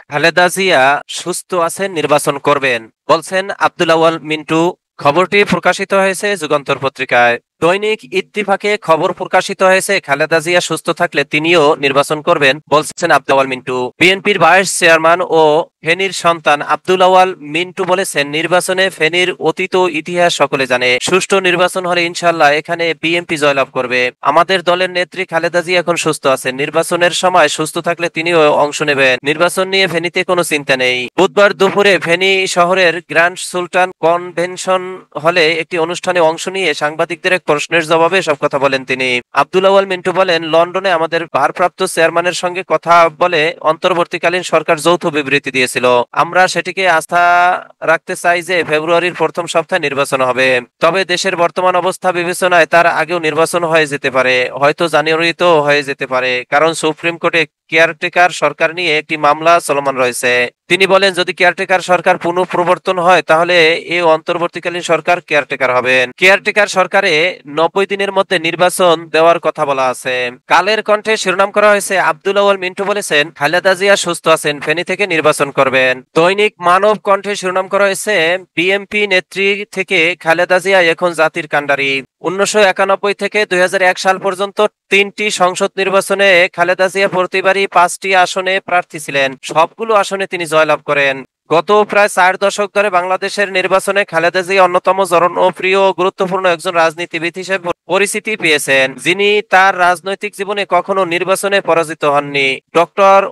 খালেদা জিয়া সুস্থ আছেন, নির্বাচন করবেন, বলছেন আব্দুল আউয়াল মিন্টু। খবরটি প্রকাশিত হয়েছে যুগান্তর পত্রিকায়। দৈনিক ইত্তেফাকে খবর প্রকাশিত হয়েছে, খালেদা জিয়া সুস্থ থাকলে তিনিও নির্বাচন করবেন, বলছেন আব্দুল আউয়াল মিন্টু। বিএনপির ভাইস চেয়ারম্যান ও ফেনীর সন্তান আব্দুল আউয়াল মিন্টু বলেছেন, নির্বাচনে ফেনীর অতীত ইতিহাস সকলে জানে। সুষ্ঠু নির্বাচন হলে ইনশাল্লাহ এখানে বিএনপি জয়লাভ করবে। আমাদের দলের নেত্রী খালেদা জিয়া এখন সুস্থ আছেন, নির্বাচনের সময় সুস্থ থাকলে তিনিও অংশ নেবেন। নির্বাচন নিয়ে ফেনীতে কোনো চিন্তা নেই। বুধবার দুপুরে ফেনী শহরের গ্র্যান্ড সুলতান কনভেনশন হলে একটি অনুষ্ঠানে অংশ নিয়ে সাংবাদিকদের এক প্রশ্নের জবাবে সব কথা বলেন তিনি। আব্দুল আউয়াল মিন্টু বলেন, লন্ডনে আমাদের ভারপ্রাপ্ত চেয়ারম্যানের সঙ্গে কথা বলে অন্তর্বর্তীকালীন সরকার যৌথ বিবৃতি দিয়েছিল। আমরা সেটিকে আস্থা রাখতে চাই যে ফেব্রুয়ারির প্রথম সপ্তাহে নির্বাচন হবে। তবে দেশের বর্তমান অবস্থা বিবেচনায় তার আগেও নির্বাচন হয়ে যেতে পারে, হয়তো জানুয়ারিতেও হয়ে যেতে পারে, কারণ সুপ্রিম কোর্টে কেয়ারটেকার সরকার নিয়ে একটি মামলা চলমান রয়েছে। তিনি বলেন, যদি কেয়ারটেকার সরকার পুনঃপ্রবর্তন হয় তাহলে এই অন্তর্বর্তীকালীন সরকার কেয়ারটেকার হবেন। কেয়ারটেকার সরকারে 90 দিনের মধ্যে নির্বাচন দেওয়ার কথা বলা আছে। কালের কণ্ঠে শিরোনাম করা হয়েছে, আব্দুল আউয়াল মিন্টু বলেছেন খালেদা জিয়া সুস্থ আছেন, ফেনী থেকে নির্বাচন করবেন। দৈনিক মানব কণ্ঠে শিরোনাম করা হয়েছে, বিএনপি নেত্রী থেকে খালেদা জিয়া এখন জাতির কাণ্ডারি। 1991 থেকে 2001 সাল পর্যন্ত 3টি সংসদ নির্বাচনে খালেদা জিয়া প্রতিবারই 5টি আসনে প্রার্থী ছিলেন, সবগুলো আসনে তিনি জয়লাভ করেন। গত প্রায় 4 দশক ধরে বাংলাদেশের নির্বাচনে খালেদা জিয়া অন্যতম জনপ্রিয় ও গুরুত্বপূর্ণ একজন রাজনীতিবিদ হিসেবে পরিচিতি পেয়েছেন, যিনি তার রাজনৈতিক জীবনে কখনো নির্বাচনে পরাজিত হননি।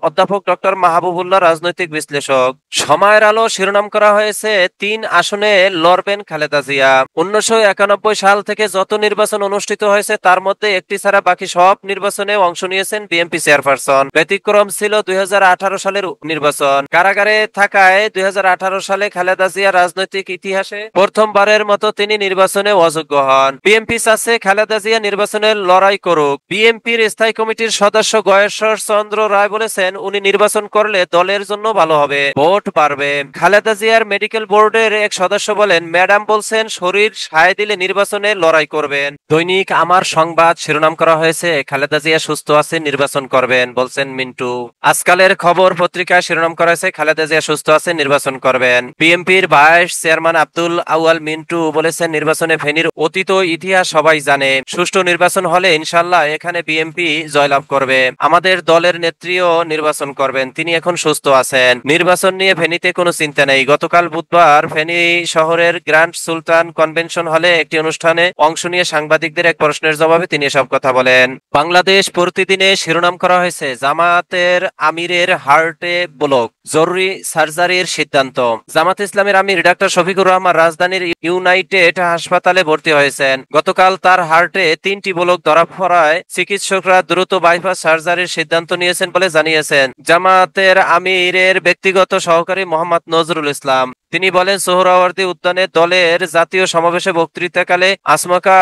অধ্যাপক ডক্টর মাহবুবুল্লাহ, রাজনৈতিক বিশ্লেষক। সময়ের আলো শিরোনাম করা হয়েছে, 3 আসনে লড়বেন খালেদা জিয়া। 1991 সাল থেকে যত নির্বাচন অনুষ্ঠিত হয়েছে তার মধ্যে একটি ছাড়া বাকি সব নির্বাচনে অংশ নিয়েছেন বিএনপি চেয়ারপারসন। ব্যতিক্রম ছিল 2018 সালের নির্বাচন। কারাগারে থাকায় 2018 সালে খালেদা জিয়া রাজনৈতিক ইতিহাসে প্রথমবারের মতো তিনি নির্বাচনে অযোগ্য হন। বিএনপি চাচ্ছে খালেদা জিয়া নির্বাচনে লড়াই করুক। বিএনপির স্থায়ী কমিটির সদস্য গয়েশ্বর চন্দ্র রায় বলেছেন, উনি নির্বাচন করলে দলের জন্য ভালো হবে, ভোট বাড়বে। খালেদা জিয়ার মেডিকেল বোর্ডের এক সদস্য বলেন, ম্যাডাম বলছেন শরীর সায় দিলে নির্বাচনে লড়াই করবেন। দৈনিক আমার সংবাদ শিরোনাম করা হয়েছে, খালেদা জিয়া সুস্থ আছে, নির্বাচন করবেন, বলছেন মিন্টু। আজকালের খবর পত্রিকায় শিরোনাম করা হয়েছে, খালেদা জিয়া সুস্থ আছে, নির্বাচন করবেন। বিএনপির ভাইস চেয়ারম্যান আব্দুল আউয়াল মিন্টু বলেছেন, নির্বাচনে ফেনীর অতীত ইতিহাস সবাই জানে। সুষ্ঠু নির্বাচন হলে ইনশাল্লাহ এখানে বিএনপি জয়লাভ করবে। আমাদের দলের নেত্রীও নির্বাচন করবেন, তিনি এখন সুস্থ আছেন। নির্বাচন নিয়ে ফেনীতে কোনো চিন্তা নেই। গতকাল বুধবার ফেনী শহরের গ্র্যান্ড সুলতান কনভেনশন হলে একটি অনুষ্ঠানে অংশ নিয়ে সাংবাদিকদের এক প্রশ্নের জবাবে তিনি এসব কথা বলেন। বাংলাদেশ প্রতিদিনে শিরোনাম করা হয়েছে, জামাতের আমিরের হার্টে ব্লক, জরুরি সার্জারির সিদ্ধান্ত। জামাত ইসলামের আমির ডাক্তার শফিকুর রহমান রাজধানীর ইউনাইটেড হাসপাতালে ভর্তি হয়েছেন। গতকাল তার হার্টে 3টি ব্লক ধরা পড়ায় চিকিৎসকরা দ্রুত বাইপাস সার্জারির সিদ্ধান্ত নিয়েছেন বলে জানিয়েছেন জামাতের আমিরের ব্যক্তিগত সহকারী মোহাম্মদ নজরুল ইসলাম। তিনি বলেন, সোহরাওয়ার্দী উদ্যানে দলের জাতীয় সমাবেশে বক্তৃতাকালে আসমকা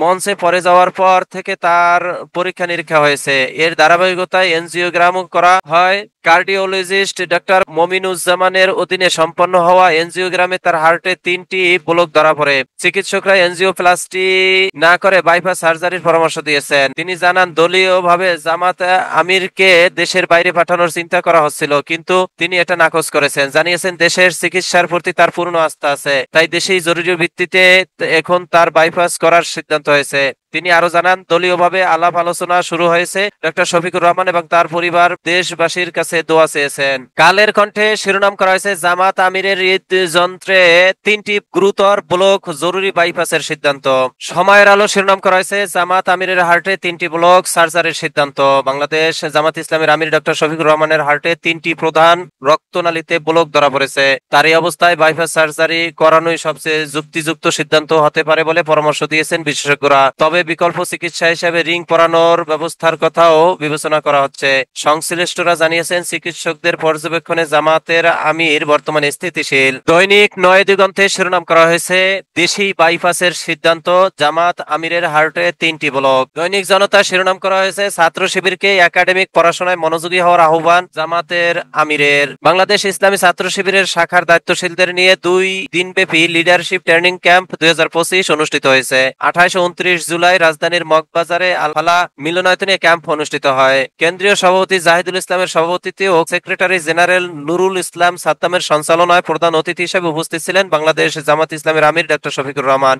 মঞ্চে পড়ে যাওয়ার পর থেকে তার পরীক্ষা নিরীক্ষা হয়েছে। এর ধারাবাহিকতায় এনজিওগ্রাম করা হয়। কার্ডিওলজিস্ট ডাক্তার মমিনুজ্জামানের অধীনে সম্পন্ন হওয়া এনজিওগ্রামে তার হার্টে 3টি ব্লক ধরা পড়ে। চিকিৎসকরা এনজিওপ্লাস্টি না করে বাইপাস সার্জারির পরামর্শ দিয়েছেন। তিনি জানান, দলীয়ভাবে জামাত আমিরকে দেশের বাইরে পাঠানোর চিন্তা করা হচ্ছিল, কিন্তু তিনি এটা নাকচ করেছেন। জানিয়েছেন, দেশের চিকিৎসার প্রতি তার পূর্ণ আস্থা আছে, তাই দেশেই জরুরি ভিত্তিতে এখন তার বাইপাস করার সিদ্ধান্ত হয়েছে। তিনি আরো জানান, দলীয়ভাবে আলাপ আলোচনা শুরু হয়েছে। ডক্টর শফিকুর রহমান এবং তার পরিবার দেশবাসীর কাছে দোয়া চেয়েছেন। কালের কণ্ঠে শিরোনাম করা হয়েছে, জামাত আমিরের হৃদযন্ত্রে 3টি গুরুতর ব্লক, জরুরি বাইপাসের সিদ্ধান্ত। সময়ের আলো শিরোনাম করা হয়েছে, জামাত আমিরের হার্টে 3টি ব্লক, সার্জারির সিদ্ধান্ত। বাংলাদেশ জামাত ইসলামের আমির ডক্টর শফিকুর রহমানের হার্টে 3টি প্রধান রক্তনালীতে ব্লক ধরা পড়েছে। তার এই অবস্থায় বাইপাস সার্জারি করানোই সবচেয়ে যুক্তিযুক্ত সিদ্ধান্ত হতে পারে বলে পরামর্শ দিয়েছেন বিশেষজ্ঞরা। তবে বিকল্প চিকিৎসা হিসেবে রিং পরানোর ব্যবস্থার কথাও বিবেচনা করা হচ্ছে। সংশ্লিষ্টরা জানিয়েছেন, চিকিৎসকদের পর্যবেক্ষণে জামাতের আমির বর্তমানে স্থিতিশীল। দৈনিক নয় দিগন্তে শিরোনাম করা হয়েছে, দেশি বাইপাসের সিদ্ধান্ত, জামাত আমিরের হার্টে 3টি ব্লক। দৈনিক জনতা শিরোনাম করা হয়েছে, ছাত্র শিবিরকে একাডেমিক পড়াশোনায় মনোযোগী হওয়ার আহ্বান জামাতের আমিরের। বাংলাদেশ ইসলামী ছাত্র শিবিরের শাখার দায়িত্বশীলদের নিয়ে 2 দিনব্যাপী লিডারশিপ ট্রেনিং ক্যাম্প 2025 অনুষ্ঠিত হয়েছে। 28 ও 29 জুলাই জুলাই রাজধানীর মগবাজারে আল ফালাহ মিলনায়তনে ক্যাম্প অনুষ্ঠিত হয়। কেন্দ্রীয় সভাপতি জাহিদুল ইসলামের সভাপতিত্বে ও সেক্রেটারি জেনারেল নুরুল ইসলাম সাদ্দামের সঞ্চালনায় প্রধান অতিথি হিসেবে উপস্থিত ছিলেন বাংলাদেশ জামাত ইসলামের আমির ডক্টর শফিকুর রহমান।